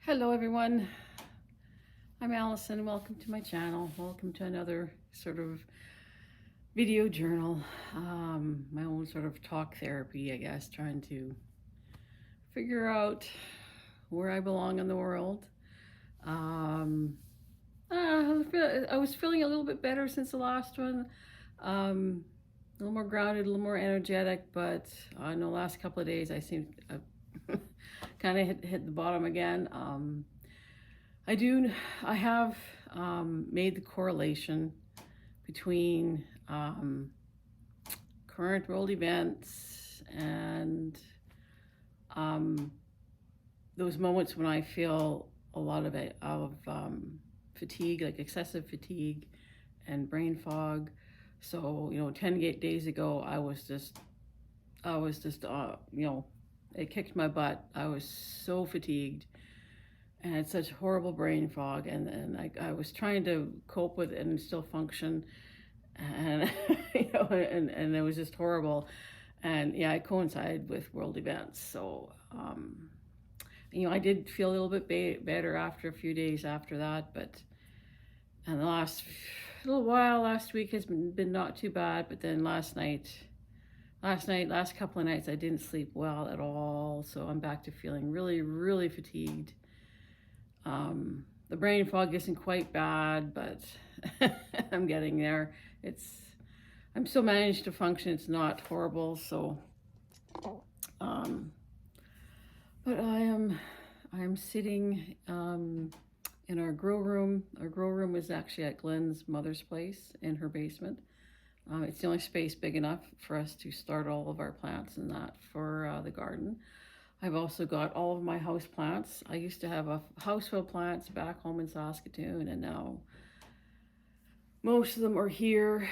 Hello everyone, I'm Allison. Welcome to my channel. Welcome to another sort of video journal. My own sort of talk therapy, I guess, trying to figure out where I belong in the world. I was feeling a little bit better since the last one. A little more grounded, a little more energetic, but in the last couple of days I seem kind of hit the bottom again. I have made the correlation between current world events and those moments when I feel a lot of fatigue, like excessive fatigue and brain fog. So, 10 days ago, I was just, it kicked my butt. I was so fatigued and had such horrible brain fog, and I was trying to cope with it and still function, and and it was just horrible. And yeah, it coincided with world events. So I did feel a little bit better after a few days after that, but and the last little while, last week has been not too bad. But then last couple of nights, I didn't sleep well at all, so I'm back to feeling really, really fatigued. The brain fog isn't quite bad, but I'm getting there. I'm still managed to function. It's not horrible. So, but I'm sitting in our grow room. Our grow room is actually at Glenn's mother's place in her basement. It's the only space big enough for us to start all of our plants and that for the garden. I've also got all of my house plants. I used to have a house full of plants back home in Saskatoon, and now most of them are here.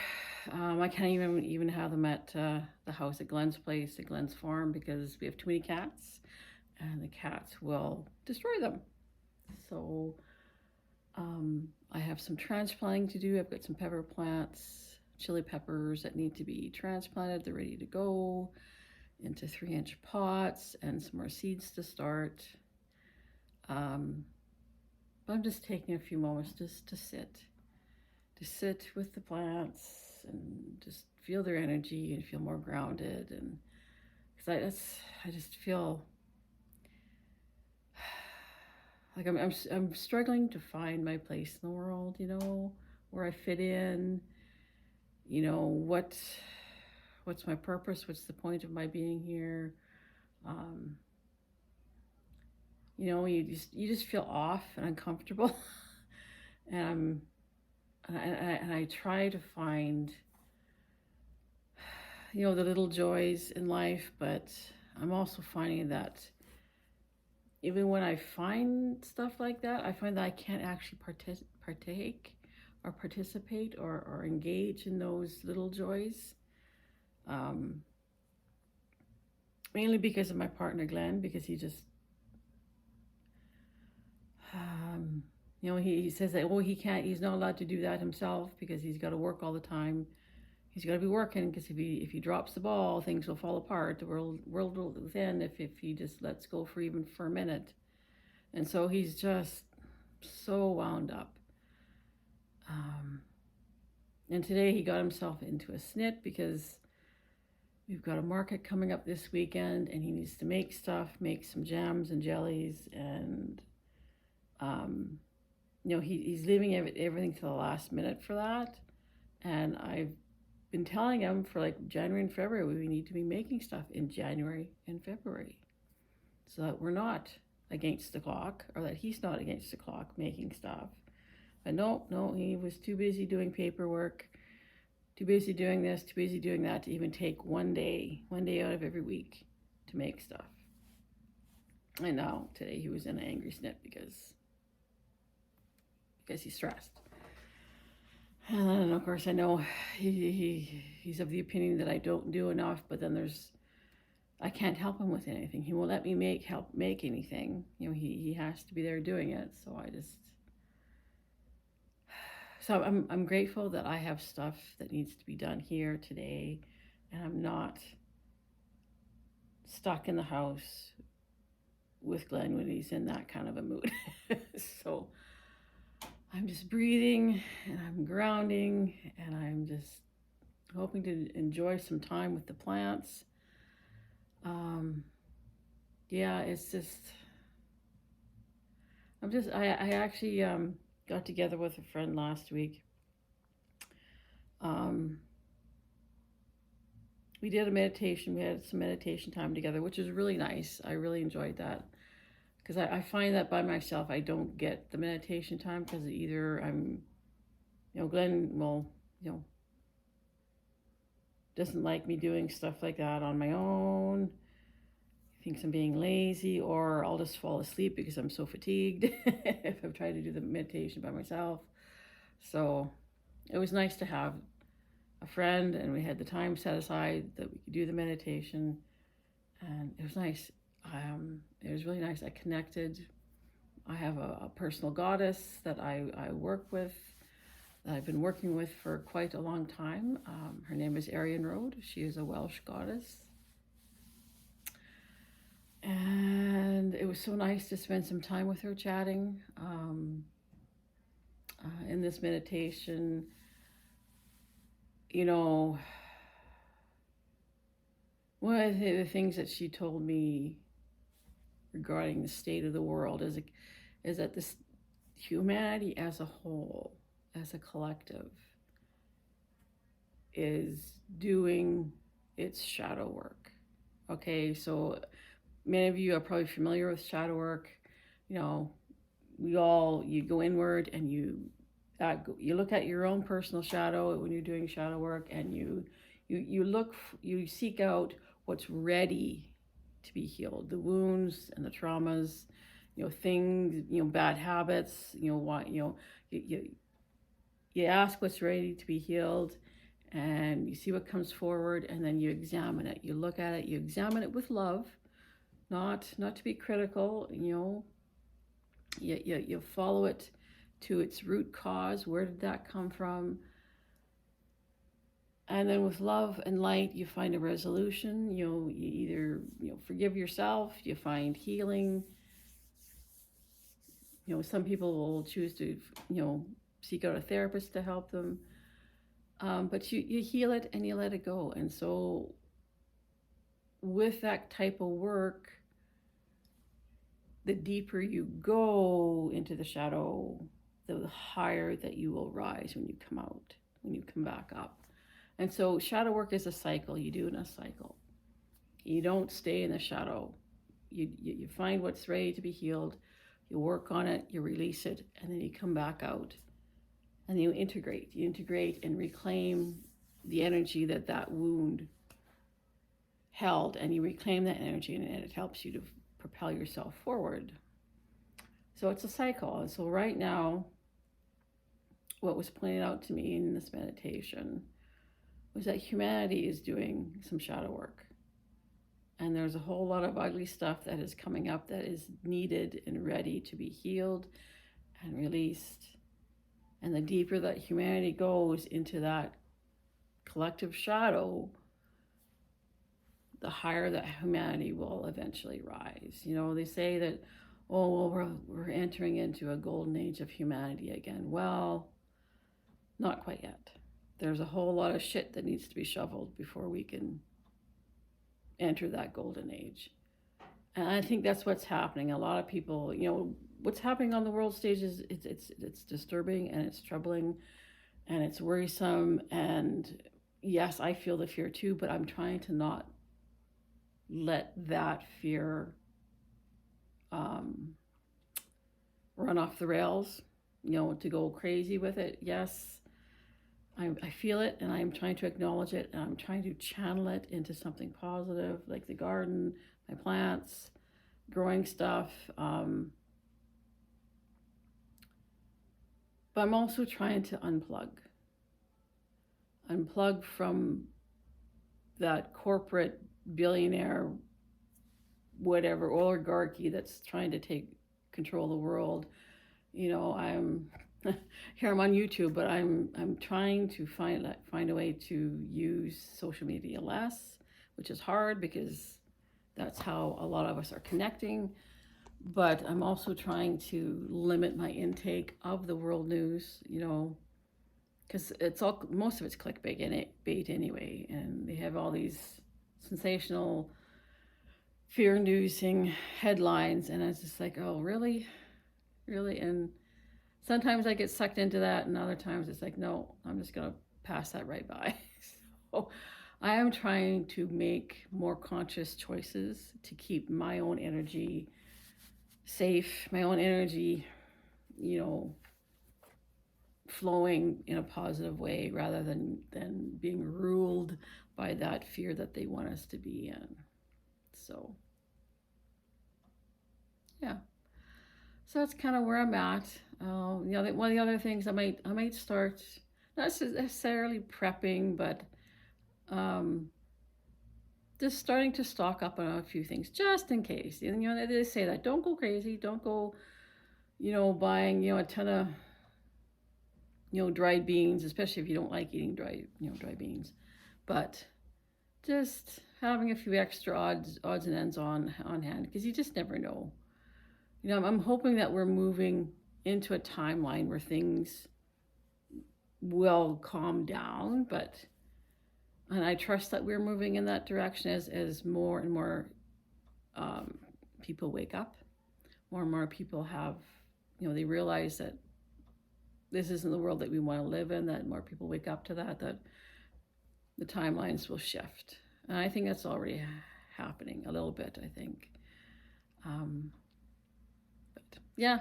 I can't even have them at the house at Glenn's place, at Glenn's farm, because we have too many cats, and the cats will destroy them. So I have some transplanting to do. I've got some pepper plants, chili peppers that need to be transplanted. They're ready to go into 3-inch pots, and some more seeds to start. But I'm just taking a few moments just to sit with the plants and just feel their energy and feel more grounded. And because I just feel like I'm struggling to find my place in the world, where I fit in, what's my purpose? What's the point of my being here? You just feel off and uncomfortable, and I try to find, the little joys in life, but I'm also finding that even when I find stuff like that, I find that I can't actually partake or participate or engage in those little joys. Mainly because of my partner Glenn, because he just he says that he's not allowed to do that himself because he's got to work all the time. He's got to be working, because if he drops the ball, things will fall apart. The world will end if he just lets go for a minute. And so he's just so wound up. And today he got himself into a snit because we've got a market coming up this weekend, and he needs to make some jams and jellies, and he's leaving everything to the last minute for that. And I've been telling him for like January and February, we need to be making stuff in January and February, so that we're not against the clock, or that he's not against the clock making stuff. But no, he was too busy doing paperwork, too busy doing this, too busy doing that to even take one day out of every week to make stuff. And now today he was in an angry snip because he's stressed. And of course I know he's of the opinion that I don't do enough, but then I can't help him with anything. He won't let me help make anything. He has to be there doing it. So I'm grateful that I have stuff that needs to be done here today, and I'm not stuck in the house with Glenn when he's in that kind of a mood. So I'm just breathing and I'm grounding and I'm just hoping to enjoy some time with the plants. Yeah, it's just, I actually got together with a friend last week. We did a meditation. We had some meditation time together, which is really nice. I really enjoyed that because I find that by myself, I don't get the meditation time because either I'm, Glenn, well, doesn't like me doing stuff like that on my own. He thinks I'm being lazy, or I'll just fall asleep because I'm so fatigued if I'm trying to do the meditation by myself. So it was nice to have a friend, and we had the time set aside that we could do the meditation, and it was nice. It was really nice. I connected. I have a personal goddess that I work with, that I've been working with for quite a long time. Her name is Arian Road. She is a Welsh goddess. And it was so nice to spend some time with her chatting in this meditation. One of the things that she told me regarding the state of the world is that this humanity as a whole, as a collective, is doing its shadow work. Okay, so many of you are probably familiar with shadow work. You go inward and you look at your own personal shadow when you're doing shadow work, and you seek out what's ready to be healed, the wounds and the traumas, things, bad habits, you ask what's ready to be healed, and you see what comes forward, and then you examine it. You look at it, you examine it with love, not to be critical. You follow it to its root cause. Where did that come from? And then with love and light, you find a resolution. You either forgive yourself, you find healing. Some people will choose to seek out a therapist to help them, but you heal it and you let it go. And so with that type of work, the deeper you go into the shadow, the higher that you will rise when you come out, when you come back up. And so shadow work is a cycle. You do it in a cycle. You don't stay in the shadow. You find what's ready to be healed, you work on it, you release it, and then you come back out. And you integrate and reclaim the energy that wound held, and you reclaim that energy, and it helps you to propel yourself forward. So it's a cycle. And so right now, what was pointed out to me in this meditation was that humanity is doing some shadow work. And there's a whole lot of ugly stuff that is coming up that is needed and ready to be healed and released. And the deeper that humanity goes into that collective shadow, the higher that humanity will eventually rise. They say that, we're entering into a golden age of humanity again. Well, not quite yet. There's a whole lot of shit that needs to be shoveled before we can enter that golden age. And I think that's what's happening. A lot of people, what's happening on the world stage is it's disturbing, and it's troubling, and it's worrisome. And yes, I feel the fear too, but I'm trying to not let that fear run off the rails, to go crazy with it. Yes, I feel it, and I'm trying to acknowledge it, and I'm trying to channel it into something positive, like the garden, my plants, growing stuff. But I'm also trying to unplug from that corporate billionaire, whatever, oligarchy that's trying to take control of the world. I'm here, I'm on YouTube, but I'm trying to find a way to use social media less, which is hard because that's how a lot of us are connecting. but I'm also trying to limit my intake of the world news, you know, because most of it's clickbait bait anyway, and they have all these sensational, fear-inducing headlines, and I was just like, oh, really, really, and sometimes I get sucked into that, and other times it's like, no, I'm just gonna pass that right by. So I am trying to make more conscious choices to keep my own energy safe, my own energy, you know, flowing in a positive way rather than being ruled by that fear that they want us to be in. So yeah, so that's kind of where I'm at. One of the other things I might start, not necessarily prepping, but um, just starting to stock up on a few things just in case. And you know, they say that don't go crazy, don't go, you know, buying, you know, a ton of, you know, dried beans, especially if you don't like eating dry beans. But just having a few extra odds and ends on hand, because you just never know. You know, I'm hoping that we're moving into a timeline where things will calm down, and I trust that we're moving in that direction as more and more people wake up, more and more people have, you know, they realize that this isn't the world that we want to live in, that more people wake up to that the timelines will shift. And I think that's already happening a little bit, I think. But yeah,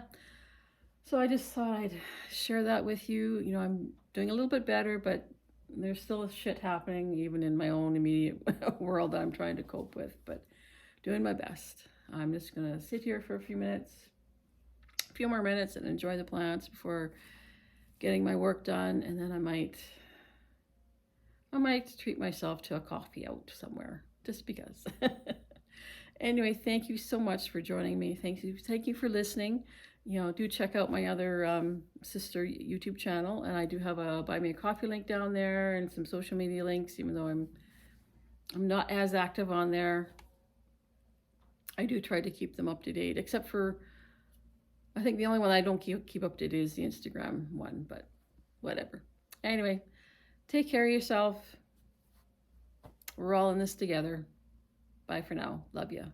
so I just thought I'd share that with you. You know, I'm doing a little bit better, but there's still shit happening even in my own immediate world that I'm trying to cope with, but doing my best. I'm just going to sit here for a few more minutes and enjoy the plants before getting my work done, and then I might treat myself to a coffee out somewhere just because. Anyway, thank you so much for joining me. Thank you for listening. You know, do check out my other sister YouTube channel, and I do have a buy me a coffee link down there and some social media links. Even though I'm not as active on there, I do try to keep them up to date. Except for, I think the only one I don't keep up to date is the Instagram one. But whatever. Anyway, take care of yourself. We're all in this together. Bye for now. Love ya.